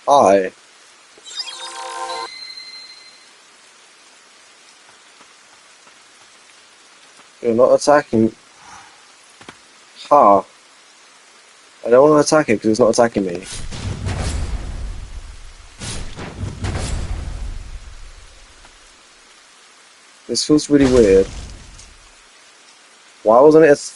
Hi. You're not attacking. Ha. I don't want to attack it because it's not attacking me. This feels really weird. Why wasn't it?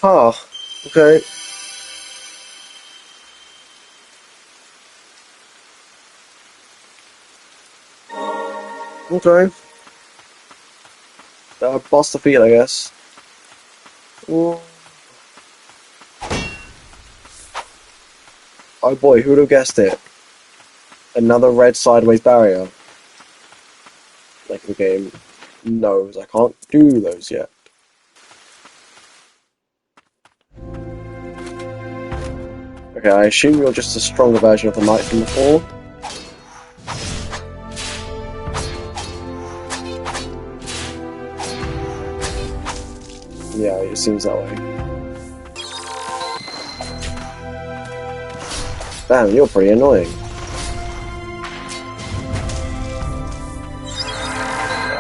Ha. Okay. Okay. Boss defeat, I guess. Ooh. Oh boy, who would have guessed it? Another red sideways barrier. Like the game knows I can't do those yet. Okay, I assume you're just a stronger version of the knight from before. Yeah, it seems that way. Damn, you're pretty annoying.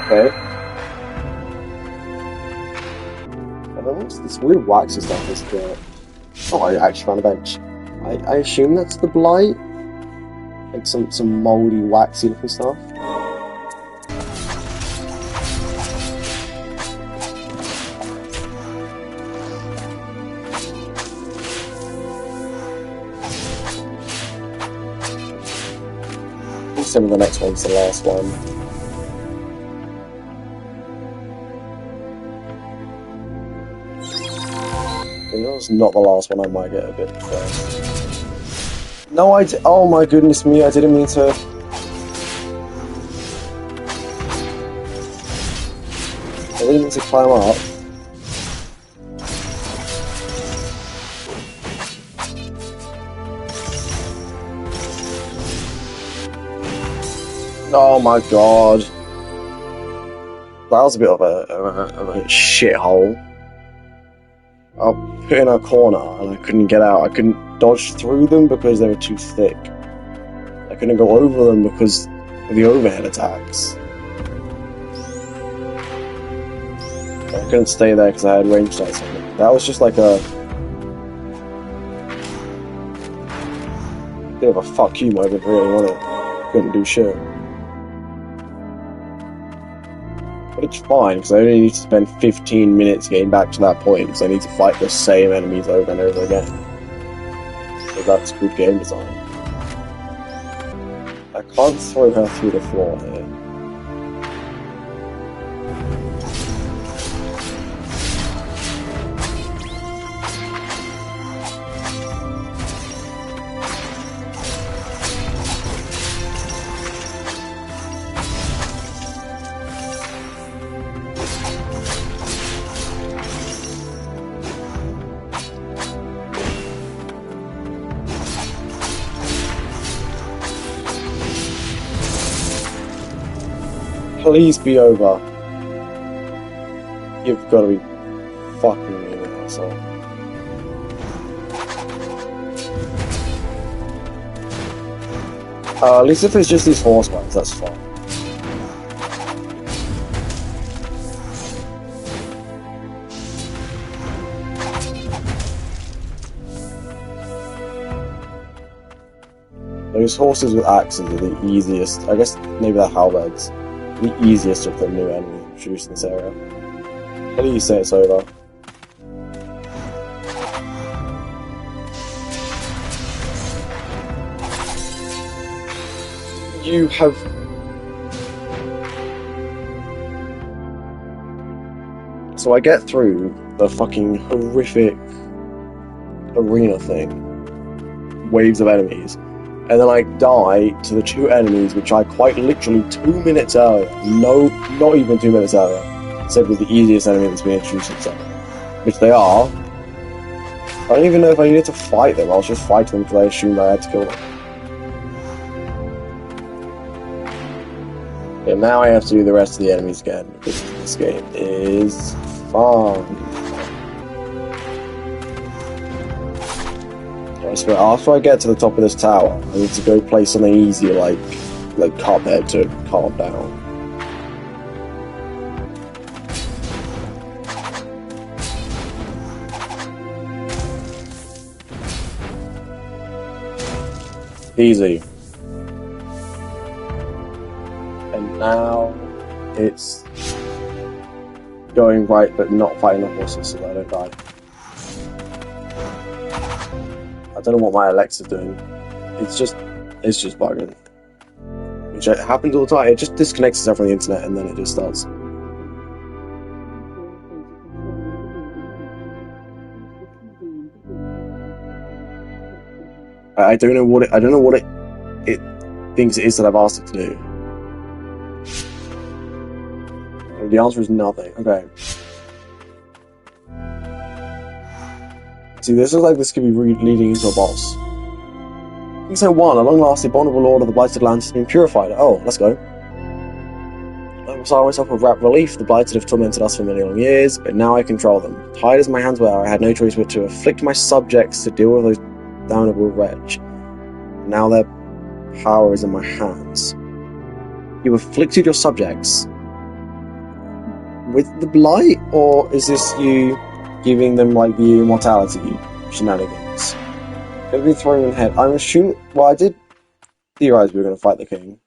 Okay. And then what's this weird waxy stuff is the... Oh, I actually found a bench. I assume that's the blight? Like some mouldy, waxy looking stuff? Some of the next one's the last one. If it was not the last one, I might get a bit first. No, oh my goodness me, I didn't mean to... I didn't mean to climb up. Oh my god. That was a bit of a shithole. I was put in a corner and I couldn't get out. I couldn't dodge through them because they were too thick. I couldn't go over them because of the overhead attacks. I couldn't stay there because I had range dice on it. That was just like a bit of a fuck you moment, really, wasn't it? Couldn't do shit. But it's fine, because I only need to spend 15 minutes getting back to that point, because I need to fight the same enemies over and over again. So that's good game design. I can't throw her through the floor here. Please be over. You've got to be fucking me, asshole. At least if it's just these horse ones, that's fine. Those horses with axes are the easiest. I guess maybe they're halberds. The easiest of the new enemies introduced in this area. Please say it's over. You have... So I get through the fucking horrific arena thing. Waves of enemies. And then I die to the two enemies, which I quite literally 2 minutes earlier, no, not even 2 minutes earlier, said was the easiest enemy that's been introduced in Zelda. Which they are. I don't even know if I needed to fight them, I was just fighting them because I assumed I had to kill them. And now I have to do the rest of the enemies again, because this game is fun. Okay, so after I get to the top of this tower, I need to go play something easier like Cuphead to calm down. Easy. And now it's going right, but not fighting the horses so that I don't die. I don't know what my Alexa's doing. It's just bugging. Which happens all the time. It just disconnects itself from the internet and then it just starts. I don't know what it thinks it is that I've asked it to do. The answer is nothing. Okay. See, this looks like this could be leading into a boss. Episode 1, a long-lasting, abominable lord of the Blighted Lands has been purified. Oh, let's go. I saw myself with rapt relief. The Blighted have tormented us for many long years, but now I control them. Tired as my hands were, I had no choice but to afflict my subjects to deal with those damnable wretch. Now their power is in my hands. You afflicted your subjects with the blight, or is this you giving them like the immortality shenanigans? Could be throwing in head. I'm assuming. Well, I did theorize we were going to fight the king.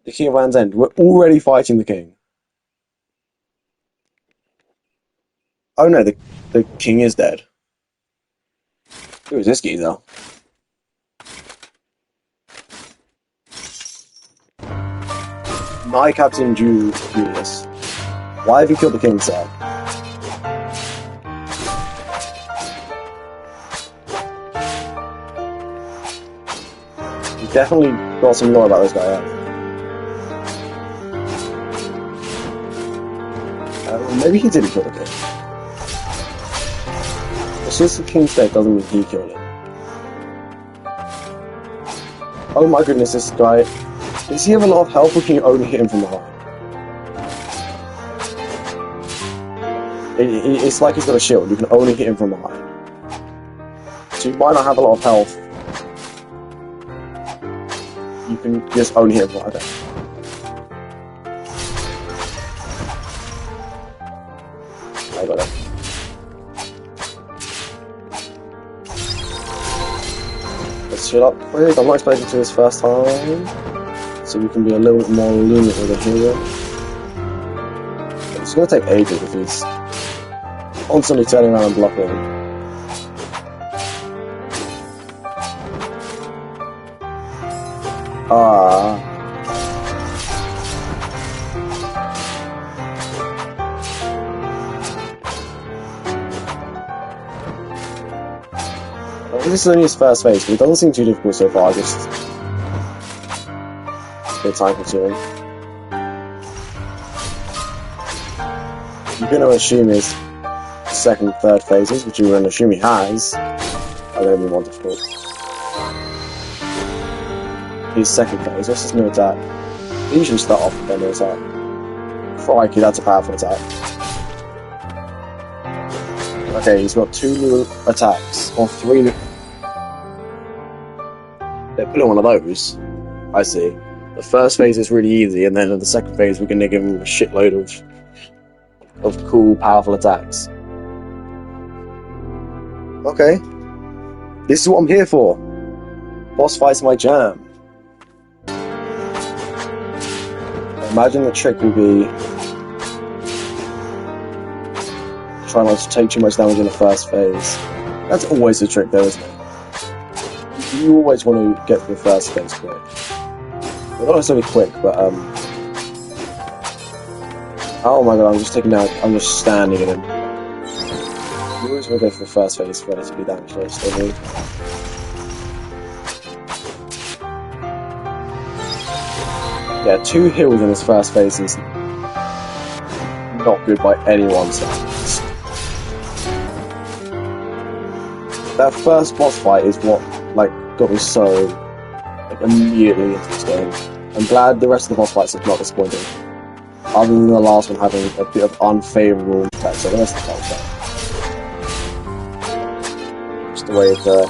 The King of Land's End. We're already fighting the king. Oh no, the king is dead. Who is this geezer? My Captain Julius. Why have you killed the king, sir? You definitely got some lore about this guy, yeah. Maybe he didn't kill the king. It's just the king's dead doesn't mean he killed him. Oh my goodness, this guy. Does he have a lot of health, or can you only hit him from behind? It's like he's got a shield, you can only hit him from behind. So you might not have a lot of health. You can just only hit him from behind. Okay. I got it. Let's chill up quick. I'm not expecting to this first time, so we can be a little bit more lenient with the hero. It's going to take ages if he's constantly turning around and blocking. This is only his first phase, but it doesn't seem too difficult so far, just a bit time consuming. You're going to assume his second, third phases, which you're going to assume he has, are going to be more difficult. His second phase, what's his new attack? He usually start off with their new attack. Crikey, that's a powerful attack. Okay, he's got 2 new attacks, or 3 new... They're putting one of those. I see. The first phase is really easy, and then in the second phase we're going to give him a shitload of cool, powerful attacks. Okay. This is what I'm here for. Boss fights my jam. Imagine the trick will be trying not to take too much damage in the first phase. That's always the trick though, isn't it? You always want to get to the first phase quick. Well, not necessarily quick, but oh my god, I'm just taking out. I'm just standing in him. You always want to go for the first phase relatively damage-less, don't you? Yeah, 2 heals in his first phase is not good by anyone's standards. That first boss fight is what got me so immediately into this game. I'm glad the rest of the boss fights have not disappointed. Other than the last one having a bit of unfavourable effects, so the rest of the fights are just the way the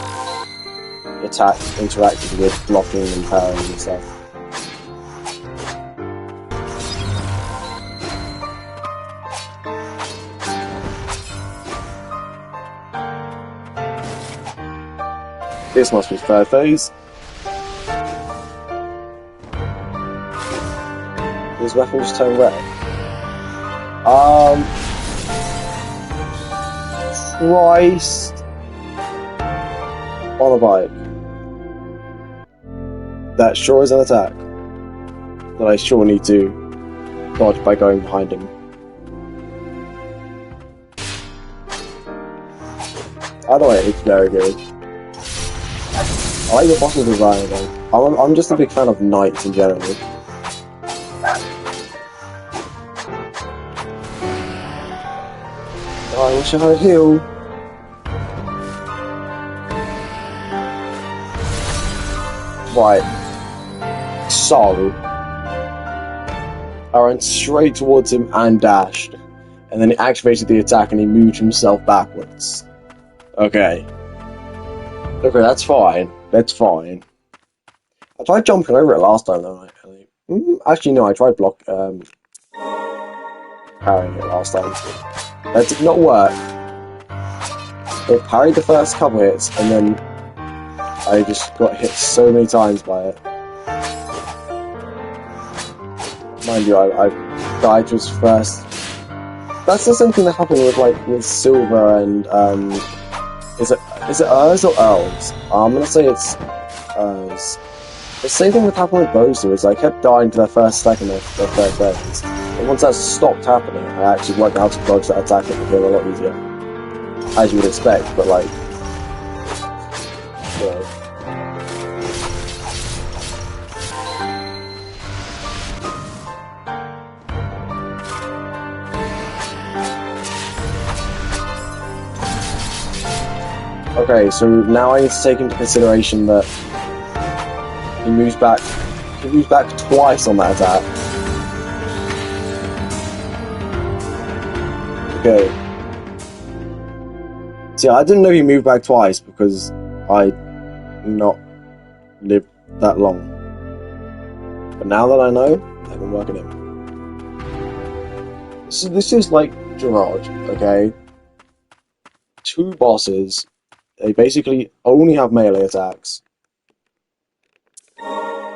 attack interacted with blocking and parrying and stuff. This must be third phase. His weapon just turned red. Christ on a bike. That sure is an attack that I sure need to dodge by going behind him. Either way, it's very good. I like the boss's design though. I'm just a big fan of knights in general. I wish I had a heal. Right. So I ran straight towards him and dashed. And then he activated the attack and he moved himself backwards. Okay. Okay, that's fine. That's fine. I tried jumping over it last time though. Actually no, I tried parrying it last time. That did not work. It parried the first couple hits, and then I just got hit so many times by it. Mind you, I died to his first. That's the same thing that happened with Silver and is it Urs or Earls? I'm gonna say it's Urs. The same thing that happened with those two is I kept dying to their first, second, or third phase. But once that stopped happening, I actually worked out how to dodge that attack. It became a lot easier, as you would expect. But like, you know. Okay, so now I need to take into consideration that he moves back twice on that attack. Okay. See, I didn't know he moved back twice because I not lived that long. But now that I know, I can work it in. So this is like Gerard, okay? Two bosses. They basically only have melee attacks.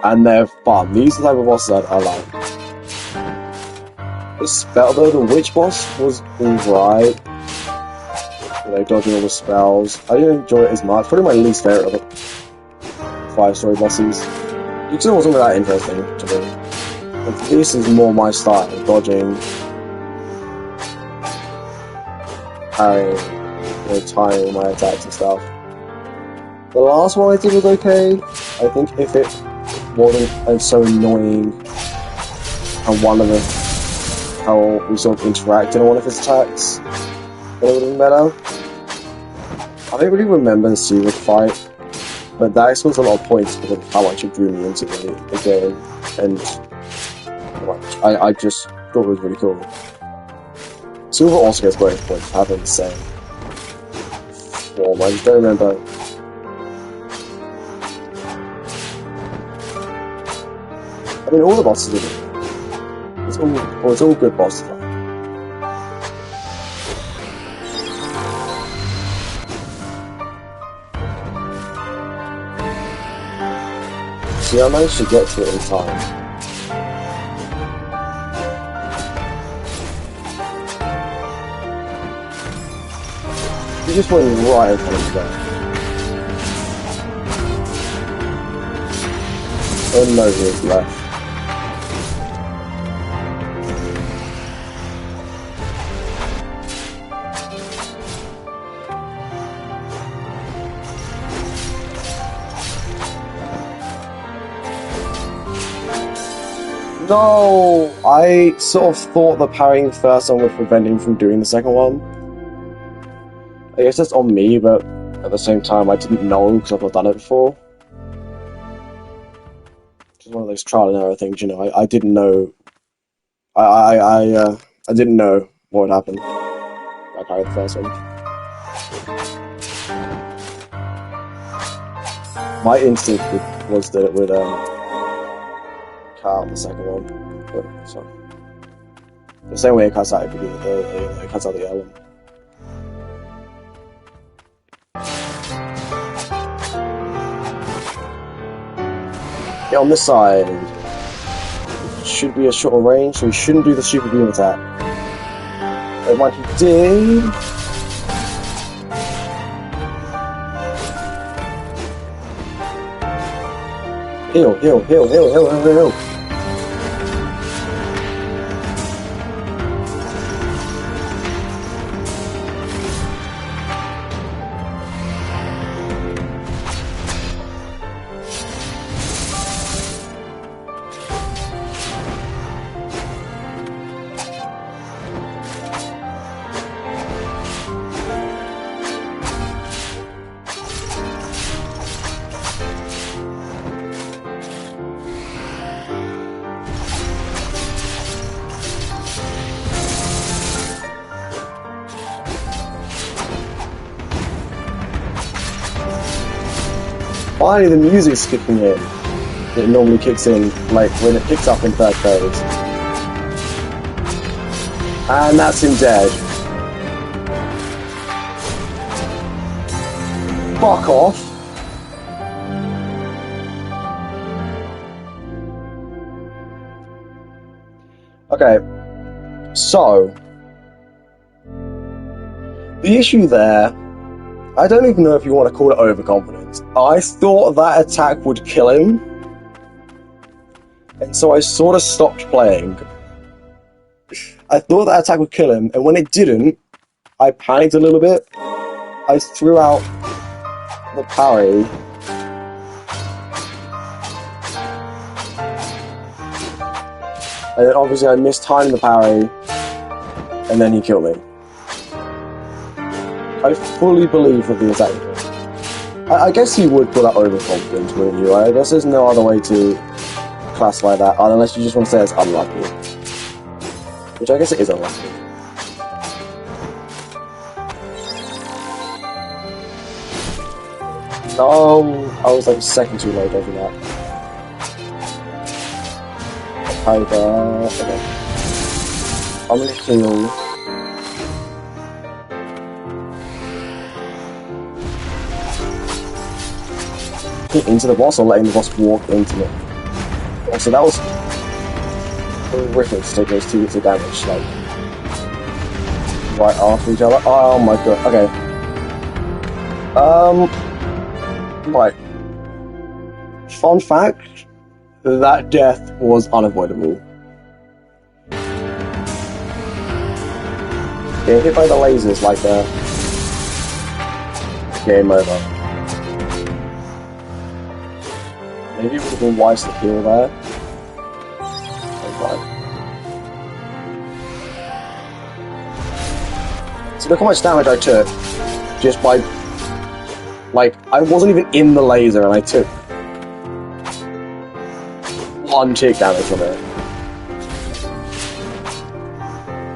And they're fun. These are the type of bosses that I like. The spell, though, the witch boss was alright. You know, dodging all the spells. I didn't enjoy it as much. Probably my least favourite of the 5-story bosses. It still wasn't that interesting to me. But this is more my style. Dodging, parrying, you know, timing my attacks and stuff. The last one I did was okay. I think if it wasn't so annoying and how we sort of interacted on one of his attacks, it would have been better. I don't really remember the Seaward fight, but that scores a lot of points because of how much it drew me into the game, and I just thought it was really cool. Silver also gets bonus points for having the same form. I just don't remember. I mean, all the bosses are good. It's all good boss fight. See, I managed to get to it in time. You just went right in front of me. Oh no, he's left. No! I sort of thought the parrying the first one would prevent him from doing the second one. I guess that's on me, but at the same time I didn't know because I've not done it before. It's one of those trial and error things, you know. I didn't know. I didn't know what would happen. I carried the first one. My instinct was that it would cut out the second one, but so the same way it cuts out it could be the third thing. It cuts out the other one. Yeah, on this side should be a shorter range, so he shouldn't do the super beam attack. But when he did, heal. Finally, the music's kicking in. It normally kicks in, like, when it picks up in third phase. And that's him dead. Fuck off. Okay. So. The issue there, I don't even know if you want to call it overconfidence. I thought that attack would kill him, and so I sort of stopped playing. I thought that attack would kill him, and when it didn't, I panicked a little bit. I threw out the parry. And then obviously I mistimed the parry, and then he killed me. I fully believe that the attack killed. I guess you would put that overconfidence, wouldn't you? I guess there's no other way to classify that, unless you just want to say it's unlucky. Which I guess it is unlucky. Oh, I was like a second too late over that. Okay. I'm gonna heal. Into the boss or letting the boss walk into it. Also, that was horrific to take those 2 hits of damage, like, right after each other. Oh my god, okay. Right. Fun fact, that death was unavoidable. Getting hit by the lasers like that. Game over. Maybe it would have been wise to heal there. Okay. So look how much damage I took just by... Like, I wasn't even in the laser and I took 1 tick damage from it.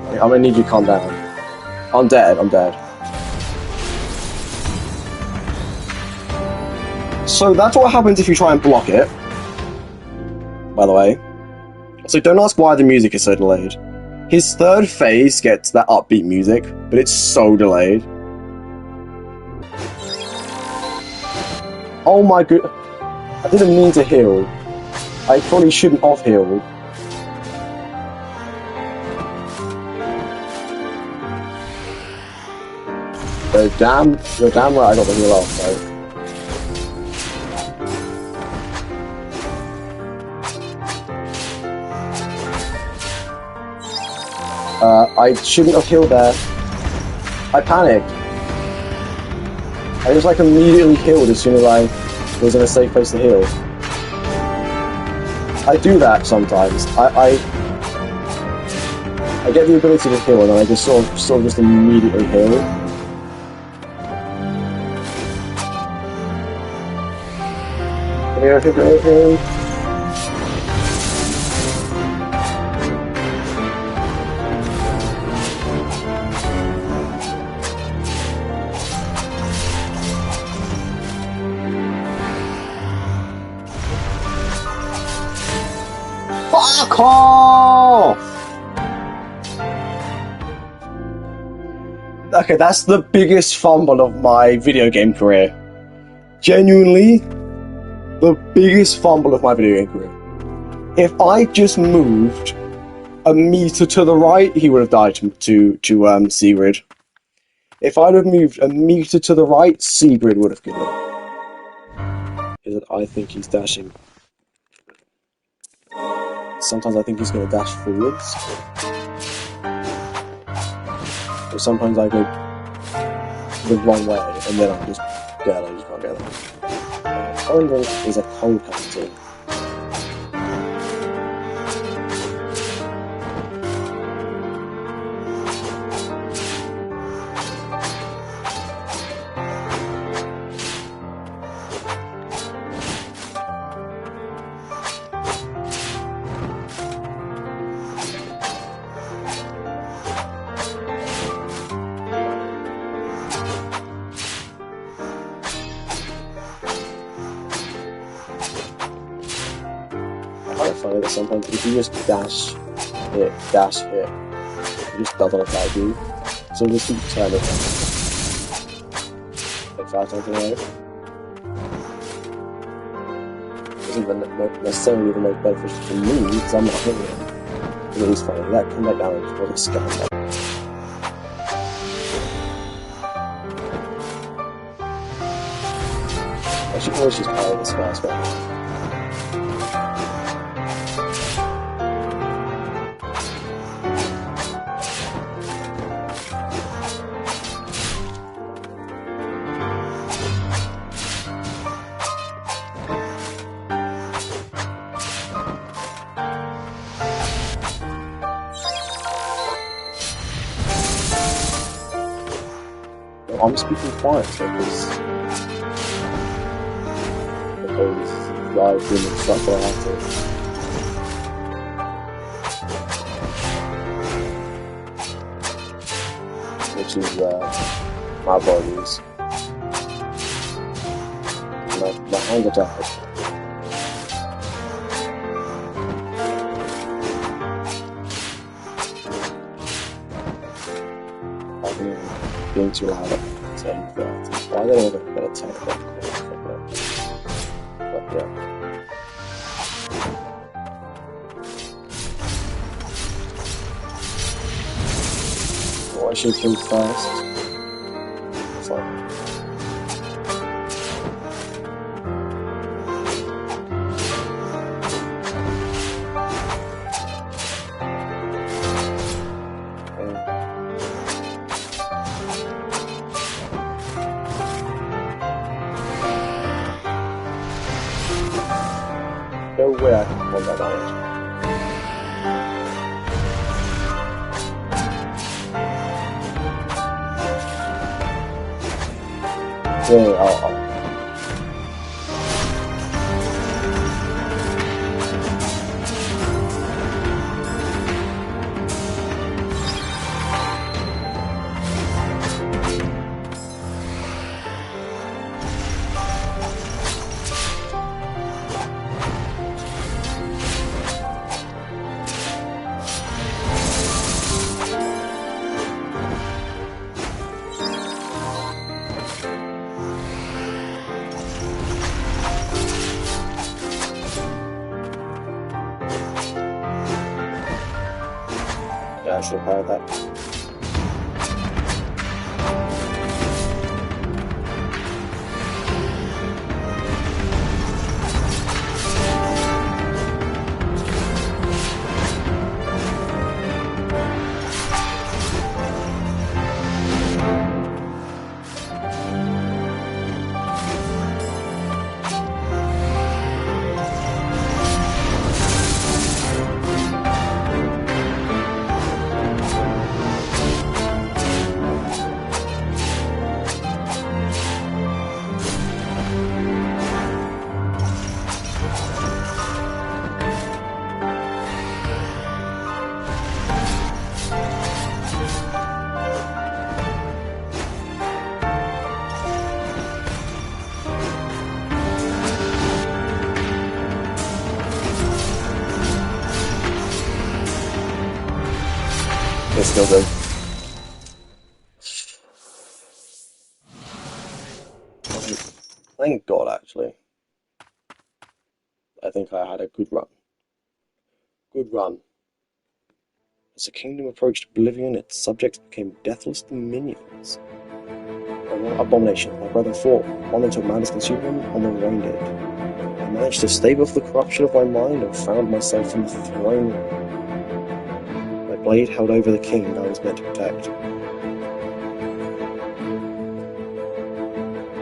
Okay, I'm gonna need you to calm down. I'm dead. So that's what happens if you try and block it, by the way. So don't ask why the music is so delayed. His third phase gets that upbeat music, but it's so delayed. Oh my god. I didn't mean to heal. I probably shouldn't have healed. You're damn right I got the heal off, though. I shouldn't have healed there. I panicked. I just like immediately healed as soon as I was in a safe place to heal. I do that sometimes. I get the ability to heal and then I just sort of just immediately heal. Come here. Fuck off! Okay, that's the biggest fumble of my video game career. Genuinely, the biggest fumble of my video game career. If I just moved a meter to the right, he would have died to Sigrid. If I'd have moved a meter to the right, Sigrid would have killed him. Is that I think he's dashing. Sometimes I think he's going to dash forwards. Or sometimes I go the wrong way, and then I just can't get it. Orange is a cold captain. That sometimes if you just dash hit, it just doesn't attack you. So just keep turning it. Like 5 times in a row. Isn't necessarily the most beneficial for me because I'm not hitting it. But it is funny. That combat damage was a scam. I should always just power this fast one. I'm speaking quiet because I've been stuck where I have to. Which is my apologies. My hands are tired. I've been being too loud. 10:30. Why did I ever get a 10 o'clock call? But yeah. Well, I should think fast. It's like... No way I can hold that damage. Yeah, I'll... Yeah, I should have powered that. Just killed him. Thank God, actually. I think I had a good run. Good run. As the kingdom approached oblivion, its subjects became deathless dominions. One abomination, my brother fought, on until madness consumed him, on the rain did. I managed to stave off the corruption of my mind and found myself in the throne room. My blade held over the king I was meant to protect.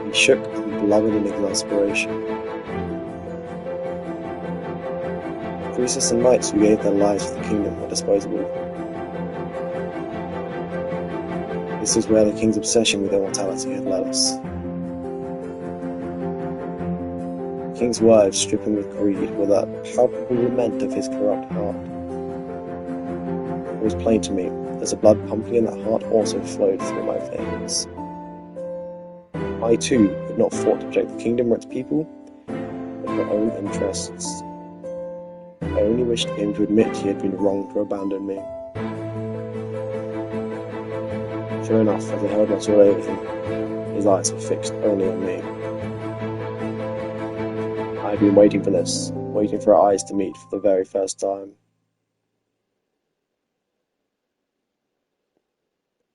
He shook and blubbered in exasperation. Priests and knights who gave their lives for the kingdom were disposable. This is where the king's obsession with immortality had led us. The king's words, stripping with greed, were the palpable lament of his corrupt heart. It was plain to me, as the blood pumping in that heart also flowed through my veins. I too had not fought to protect the kingdom or its people, but my own interests. I only wished him to admit he had been wrong to abandon me. Sure enough, as I held my sword over him, his eyes were fixed only on me. I had been waiting for this, waiting for our eyes to meet for the very first time.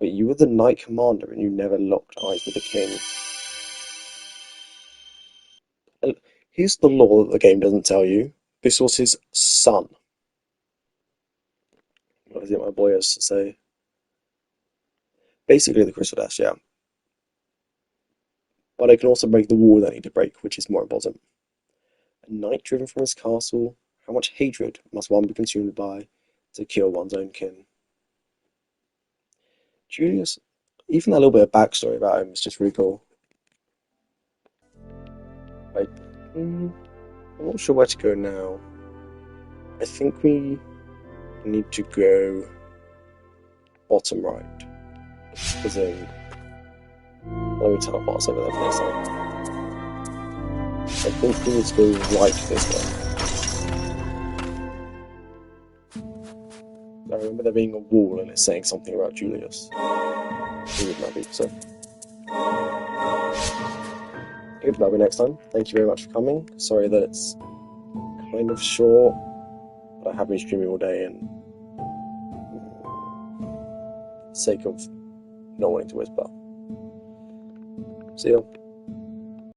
But you were the knight commander and you never locked eyes with the king. And here's the law that the game doesn't tell you. This was his son. What is it my boy has to say? Basically the crystal dash, yeah. But I can also break the wall that I need to break, which is more important. A knight driven from his castle, how much hatred must one be consumed by to kill one's own kin? Julius, even that little bit of backstory about him is just really cool. I'm not sure where to go now. I think we need to go bottom right. As in, let me teleport us over there for next time. I think we need to go right this way. I remember there being a wall and it's saying something about Julius. It might be, so. Hope that'll be next time. Thank you very much for coming. Sorry that it's kind of short, but I have been streaming all day and for the sake of not wanting to whisper. See ya.